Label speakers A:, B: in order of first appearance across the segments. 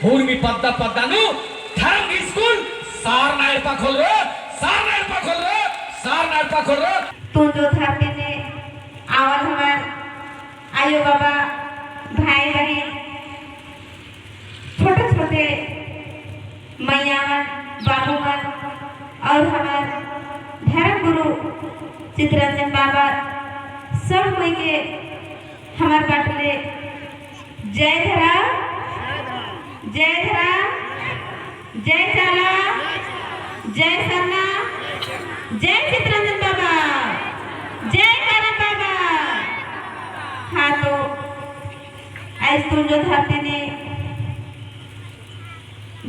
A: भूमि पद्दा पद्दानु धर्म स्कूल सार नायपा खोल रो सार नायपा खोल रो सार नायपा खोल रो
B: तू जो धरती ने आवल हमार आयो बाबा भाई बहन छोटे छोटे मैया बाबू और हमार धर्म गुरु चित्ररंजन बाबा सब कोई के हमार बाटले जय धरा जय धरा जय चाला जय सरना जय चित्ररंजन बाबा जय करम बाबा। हाँ तो आज तुम जो धरती ने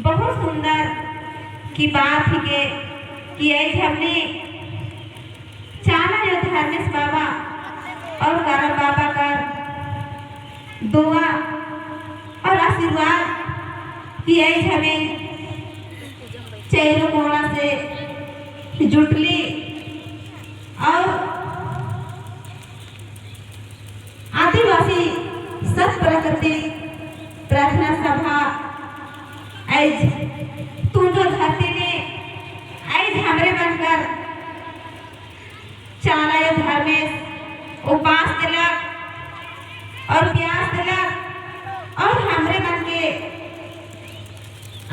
B: बहुत सुंदर की बात ही के कि आज हमने चाला जो धर्मेश बाबा और करम बाबा का दुआ और आशीर्वाद कि आज हमें चेहरों कोना से जुटली और आदिवासी सब प्रकृति प्रार्थना सभा आज तुम जो धरती ने आज हमरे बनकर चाला धर्मेश उपास दिलक और प्यास दिलक और हमरे मन के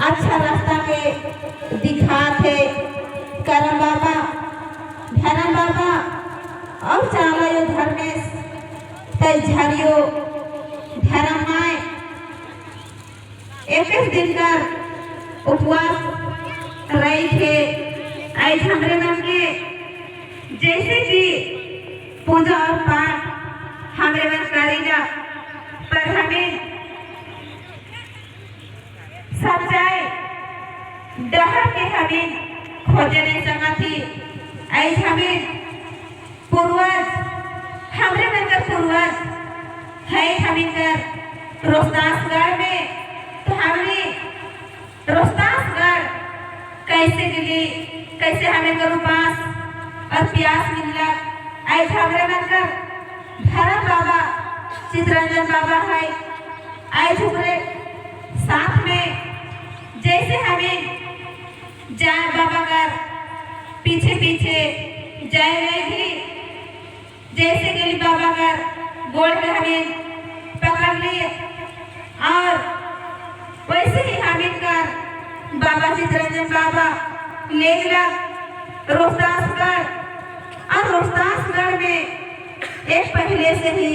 B: अच्छा रास्ता के दिखाते करम बाबा धर्म बाबा और चाला धर्मेश तय झरियो धर्म माय 21 दिन का उपवास रही थे। आज हमरे मन के जैसे कि पूजा और पाठ हमरे मन करेगा पर हमें सच्चाई डहर के हमें खोजे नहीं सका थी। आज हमें पूर्वज हमरे मन का पूर्वज है हमें कर रोहतासगढ़ में तो हमने रोहतासगढ़ कैसे गिली कैसे हमें कर उपास और प्यास मिलला। आज हमरे मन का धर्म बाबा चित्ररंजन बाबा है आज हमरे साथ में जैसे हमें जाए बाबा का पीछे पीछे जाए रहेगी जैसे गली बाबा का गोड़ में हमें पकड़ लिए और वैसे ही हमें कर बाबा चित्ररंजन बाबा ले गया रोहतासगढ़ और रोहतासगढ़ में एक पहले से ही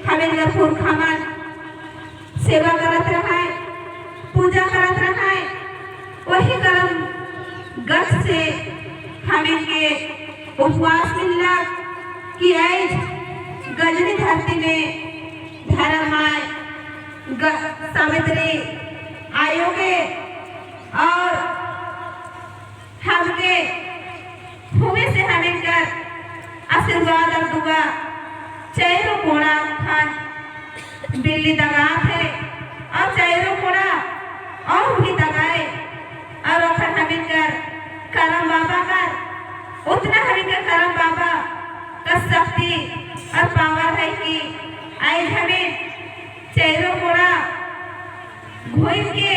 B: हमें पुरखा मन सेवा करत रहा है पूजा करत रहा है वही कर्म गत से हमें के उपवास मिलला कि आज गजनी धरती में धर्माय सावित्री आयोगे और हमके हुए से हमें कर आशीर्वाद और दुआ चेहरों कोड़ा खान बिल्ली दगा थे और चेहरों कोड़ा और भी दगाए और अखर हमें कर करम बाबा कर उतना हमें कर करम बाबा का शक्ति और पावर है कि आज हमें चेहरों कोड़ा घूम के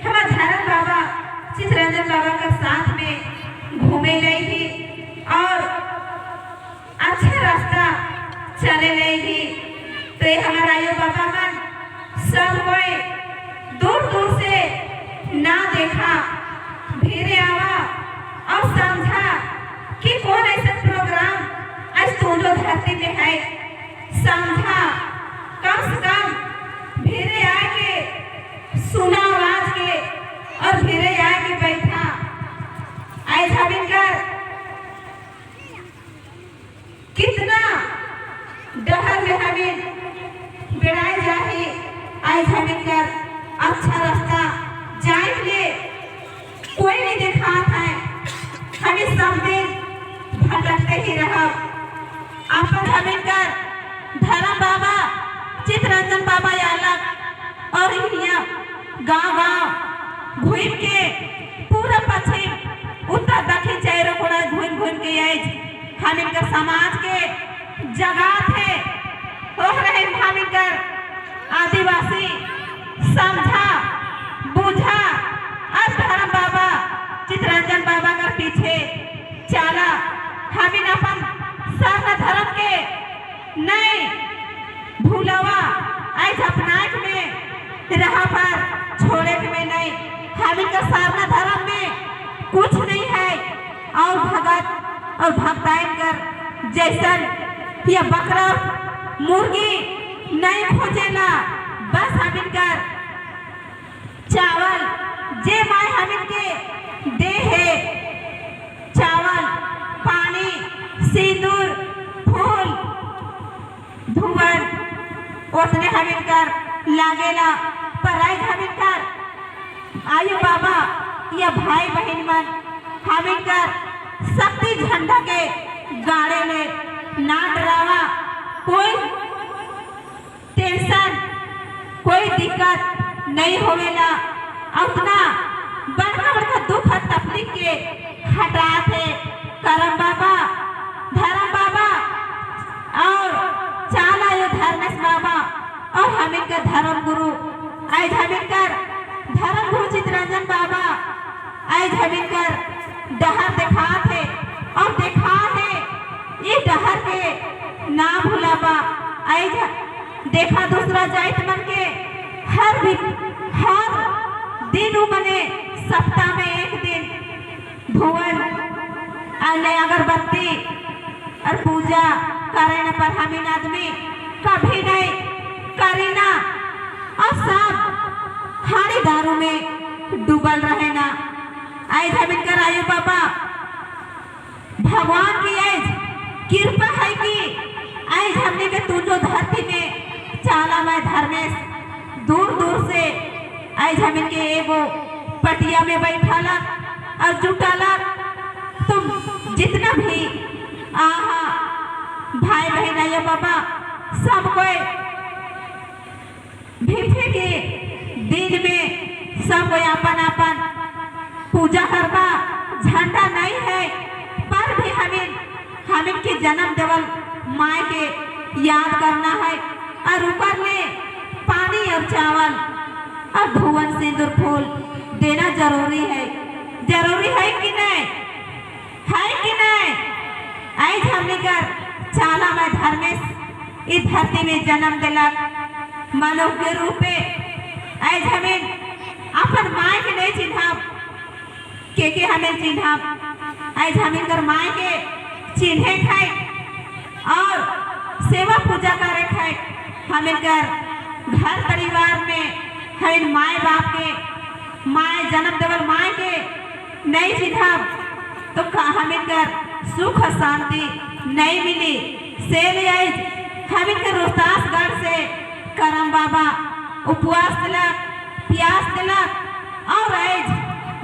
B: हमारा धर्म बाबा चित्ररंजन बाबा का साथ में घूमे गई थी और अच्छा रास्ता चले गई थी। तो ये हमारा यो बाबा मन सब कोई दूर दूर से ना देखा भीरे आवा और समझा कि कौन ऐसा प्रोग्राम आज तुम जो धरती में है समझा कम से कम भीरे आके सुना आवाज के और भीरे आके बैठा आज हमें कर कितना डहर में हमें बेड़ाए जाए आज हमें कर अच्छा रास्ता जाएंगे कोई नहीं देखा है हमें सब दिन भटकते ही रहा अपन हमें कर धर्म बाबा चित्ररंजन बाबा अलग और यहाँ गांव गांव घूम के पूरा पश्चिम उत्तर दक्षिण चारों कोना घूम घूम के आज हमें कर समाज के जगह थे हो रहे हमें कर आदिवासी समझा रहा पर छोड़े के में नहीं। हमें का सारना धर्म में कुछ नहीं है और भगत और भक्ताइन कर जैसन या बकरा मुर्गी नहीं खोजेला। बस हमिन कर चावल जे माय हमिन के दे है, चावल पानी सिंदूर फूल धुवन उतने हमिन कर लागेला। पर आज हमिन कर आयु बाबा या भाई बहन मन हमिन कर शक्ति झंडा के गाड़े ले ना डरावा। कोई टेंशन कोई दिक्कत नहीं होवेला। उतना बड़का बड़का दुख और तकलीफ के हटा थे करम बाबा धर्म बाबा और चाल आयो धर्मेश बाबा और हमिन का धर्म गुरु आज हमिन कर धर्म गुरु चितरंजन बाबा आज हमिन कर डहर दिखा थे और देखा है ये डहर के ना भुलावा। आज देखा दूसरा जाइत मन के हर दिन मने सप्ताह में एक दिन भुवन अने अगरबत्ती और पूजा करे न पर हमीन आदमी कभी नहीं करीना और सब हाड़ी दारू में डूबल रहे ना। आज हमीन कर आयु बाबा भगवान की आज कृपा है कि आज हमने के तू जो धरती में चाला मैं धर्मेश दूर दूर से आज हमिन के एगो पटिया में बैठाला और जुटाला। तुम जितना भी आहा भाई बहन आयो बाबा सब कोई भिठे के दिन में सब कोई अपन अपन पूजा करवा। झंडा नहीं है पर भी हमिन के जन्म देवल माँ के याद करना है और ऊपर में पानी और चावल और धुवन सिंदूर फूल देना जरूरी है कि नहीं? है कि नहीं? आज हमने कर चाला मैं धर्मेश इस धरती में जन्म दिलक मानव के रूप में। आज हमें अपन माँ के नहीं चिन्हाब के हमें चिन्हाब। आज हमें कर माँ के चिन्हे खाए और सेवा पूजा करे खाए। हमें कर घर परिवार में हमें माए बाप के माए जन्म देवल माए के नहीं चिन्हाब तो हमें कर सुख और शांति नहीं मिली। से आज हमें कर रोहतासगढ़ से करम बाबा उपवास दिलक प्यास दिलक और आज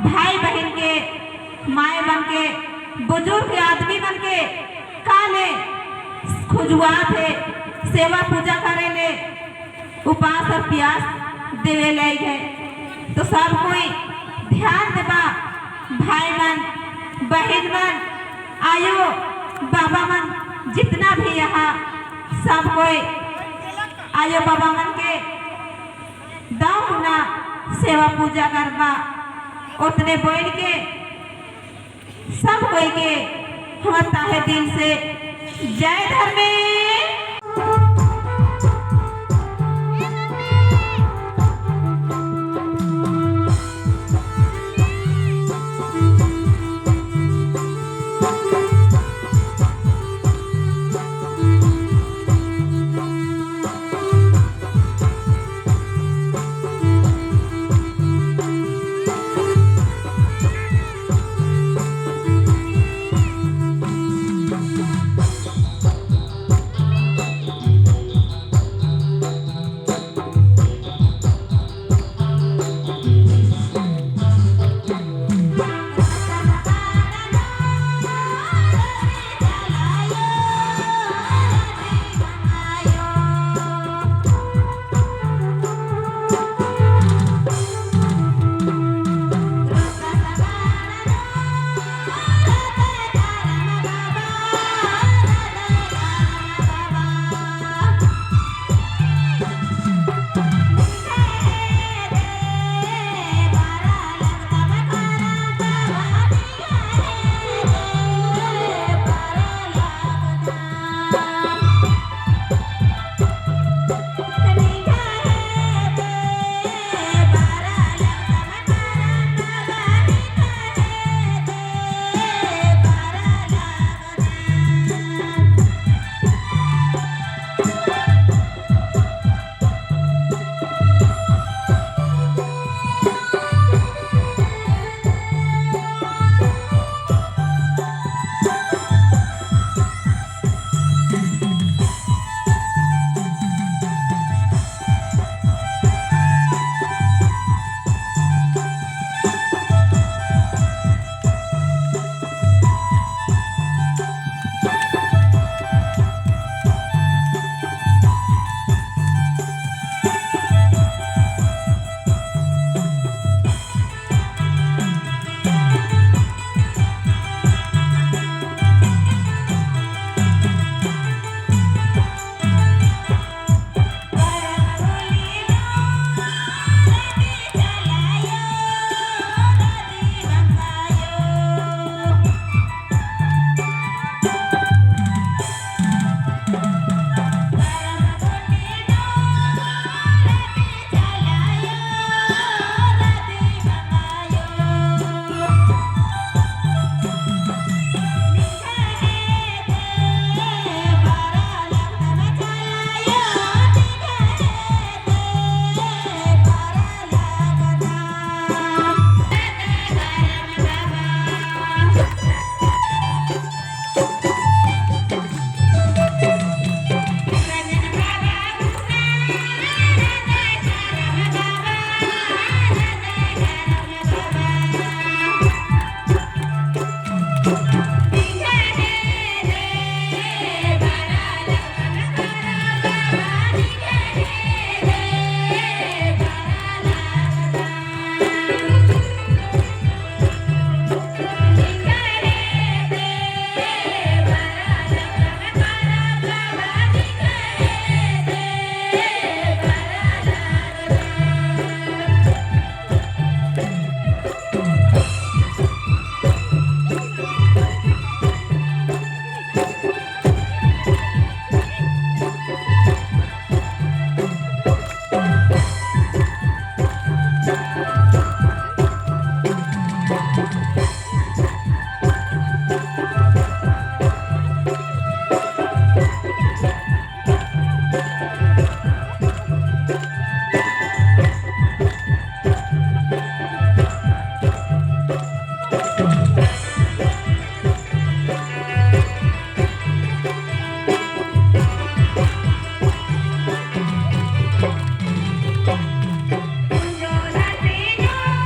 B: भाई बहन के माए बन के बुजुर्ग आदमी बन के काले खुजवा थे सेवा पूजा करे ले उपास और प्यास देवे ले गए। तो सब कोई ध्यान देवा भाई मन बहन मन आयो बाबा मन जितना भी यहाँ सब कोई आयो बाबा मन के दाऊ ना सेवा पूजा करवा। उतने बोल के सब कोई के हम ताहे दिल से जय धर्मेश।